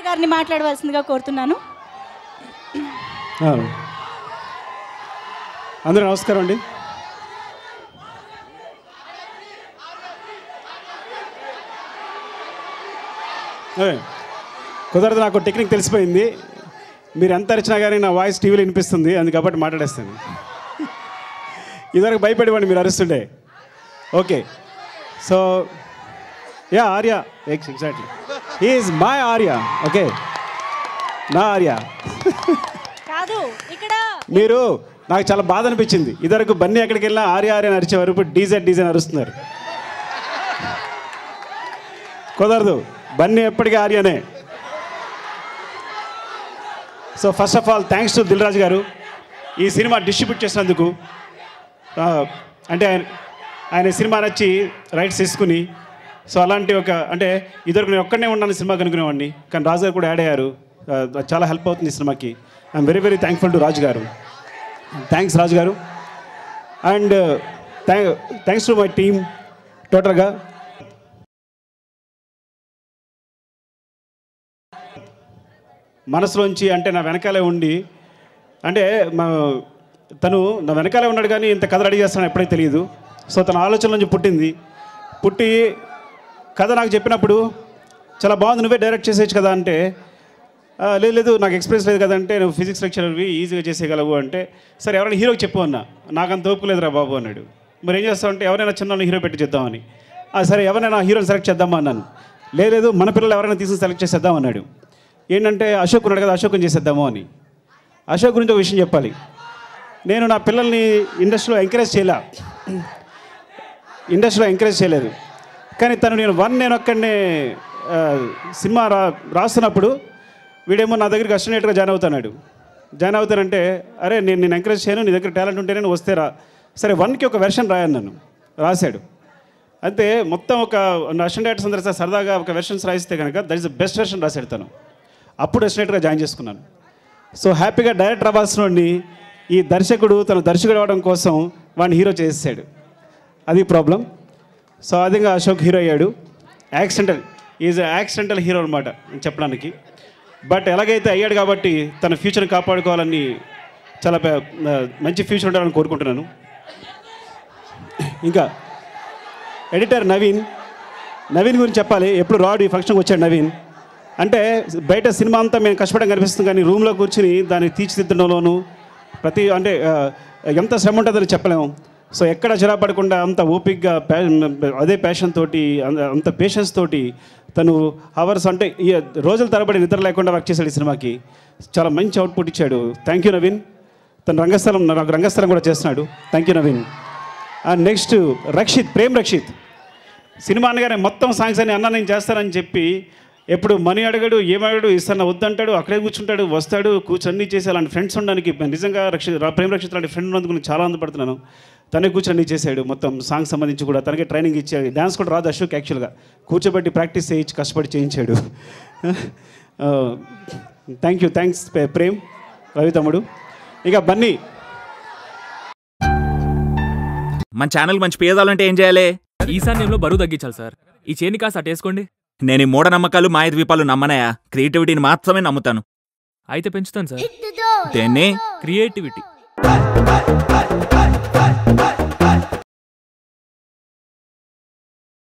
గారిని మాట్లాడవలసిందిగా కోరుతున్నాను. అందరూ నమస్కారం అండి. కుదరదు, నాకు టెక్నిక్ తెలిసిపోయింది. మీరు ఎంత అరిచినా కానీ నా వాయిస్ టీవీలో వినిపిస్తుంది, అందుకు కాబట్టి మాట్లాడేస్తాను. ఇదివరకు భయపడేవాడిని మీరు అరుస్తుండే. Okay, so yeah Arya, exactly he is my Arya. Okay, నా ఆర్య కాదు. ఇక్కడ మీరు నాకు చాలా బాధ అనిపించింది. ఇదివరకు బన్నీ ఎక్కడికి వెళ్ళినా ఆర్య ఆర్య అని అరిచేవారు, ఇప్పుడు డీజెడ్ అరుస్తున్నారు. కుదరదు, బన్నీ ఎప్పటికీ ఆర్యనే. So first of all thanks to Dil Raju garu ఈ సినిమా డిస్ట్రిబ్యూట్ చేసినందుకు. అంటే ఆయన సినిమా నచ్చి రైట్స్ తీసుకుని, సో అలాంటి ఒక అంటే ఇదివరకు నేను ఒక్కడనే ఉన్నాను సినిమా కనుక్కునేవాడిని, కానీ రాజు గారు కూడా యాడ్ అయ్యారు. చాలా హెల్ప్ అవుతుంది ఈ సినిమాకి. I'm very very thankful to Raju garu. Thanks Raju garu. And thanks to my team టోటల్గా. మనసులోంచి అంటే నా వెనకాలే ఉండి, అంటే తను నా వెనకాలే ఉన్నాడు కానీ ఇంత కథ రెడీ చేస్తాను ఎప్పుడైతే తెలియదు. సో తన ఆలోచన నుంచి పుట్టి కథ నాకు చెప్పినప్పుడు చాలా బాగుంది, నువ్వే డైరెక్ట్ చేసేయచ్చు కదా అంటే, లేదు నాకు ఎక్స్పీరియన్స్ లేదు కదంటే, నువ్వు ఫిజిక్స్ లెక్చరర్వి ఈజీగా చేసేయగలవు అంటే, సరే ఎవరైనా హీరోకి చెప్పు అన్నా. నాకంత ఓపులేదురా బాబు అన్నాడు. మరి ఏం చేస్తావు అంటే, ఎవరైనా చిన్న హీరో పెట్టి చేద్దామని. సరే ఎవరైనా హీరోని సెలెక్ట్ చేద్దామా అన్నాను. లేదు మన పిల్లలు ఎవరైనా తీసుకుని సెలెక్ట్ చేసేద్దాం అన్నాడు. ఏంటంటే అశోక్ ఉన్నాడు కదా, అశోక్ని చేసేద్దాము అని. అశోక్ గురించి ఒక విషయం చెప్పాలి. నేను నా పిల్లల్ని ఇండస్ట్రీలో ఎంకరేజ్ చేయలేదు, కానీ తను నేను ఒక్కడనే సినిమా రాస్తున్నప్పుడు వీడేమో నా దగ్గరికి అసిస్టెంట్గా జాయిన్ అవుతానంటే, అరే నేను ఎంకరేజ్ చేయను, నీ దగ్గర టాలెంట్ ఉంటేనే నువ్వు వస్తే రా. సరే 1కి ఒక వెర్షన్ రాయను నన్ను, రాశాడు. అంతే మొత్తం ఒక అసిస్టెంట్ డైరెక్టర్స్ అందరూ సరదాగా ఒక వెర్షన్స్ రాయిస్తే కనుక that is the best version రాశాడు తను. అప్పుడు అసిస్టెంట్గా జాయిన్ చేసుకున్నాను. సో హ్యాపీగా డైరెక్టర్ అవ్వాల్సిన వాడిని ఈ దర్శకుడు తను దర్శకుడు అవ్వడం కోసం వాడిని హీరో చేసేసాడు. అది ప్రాబ్లం. సో అదిగా అశోక్ హీరో అయ్యాడు. యాక్సిడెంటల్ హీరో అనమాట చెప్పడానికి. బట్ ఎలాగైతే అయ్యాడు కాబట్టి తన ఫ్యూచర్ని కాపాడుకోవాలని, చాలా మంచి ఫ్యూచర్ ఉండాలని కోరుకుంటున్నాను. ఇంకా ఎడిటర్ నవీన్ గురించి చెప్పాలి. ఎప్పుడు రాడు ఈ ఫంక్షన్కి వచ్చాడు నవీన్. అంటే బయట సినిమా అంతా మేము కష్టపడడం కనిపిస్తుంది, కానీ రూమ్లో కూర్చుని దాన్ని తీర్చిదిద్దడంలోనూ అంటే ఎంత శ్రమ ఉంటుందని చెప్పలేము. సో ఎక్కడ చిరాపడకుండా అంత ఓపిక్గా అదే ప్యాషన్ తోటి అంత పేషెన్స్ తోటి తను అవర్స్ అంటే రోజుల తరబడి నిద్ర లేకుండా వర్క్ చేశాడు ఈ సినిమాకి. చాలా మంచి అవుట్పుట్ ఇచ్చాడు. Thank you Naveen. తను నాకు రంగస్థలం కూడా చేస్తున్నాడు. Thank you Naveen. And next Prem Rakshit. Cinema అనగానే మొత్తం సాంగ్స్ అని అన్న నేను చేస్తానని చెప్పి ఎప్పుడు మనీ అడగడు, ఏమడగడు, ఇస్తాను వద్దంటాడు, అక్కడే కూర్చుంటాడు, వస్తాడు, కూర్చొని చేసి అలాంటి ఫ్రెండ్స్ ఉండడానికి నిజంగా ప్రేమ్ రక్షిత్ లాంటి ఫ్రెండ్ ఉన్నందుకు నేను చాలా ఆనందపడుతున్నాను. తనే కూర్చొని చేశాడు. మొత్తం సాంగ్ సంబంధించి కూడా తనకే ట్రైనింగ్ ఇచ్చాడు. డ్యాన్స్ కూడా రాదు అశోక్ యాక్చువల్గా, కూర్చోబెట్టి ప్రాక్టీస్ చేయించి కష్టపడి చేయించాడు. థ్యాంక్స్ ప్రేమ్, రవి తమ్ముడు. ఇక బన్నీ. మన ఛానల్ మంచి పేదాలంటే ఏం చేయాలి? ఈశాన్యంలో బరువు తగ్గించాలి సార్. ఈ చేని కాస్త అటేసుకోండి. నేను ఈ మూఢనమ్మకాలు మాయద్వీపాలు నమ్మనయా, క్రియేటివిటీని మాత్రమే నమ్ముతాను. అయితే పెంచుతాను సార్. దేన్ని? క్రియేటివిటీ.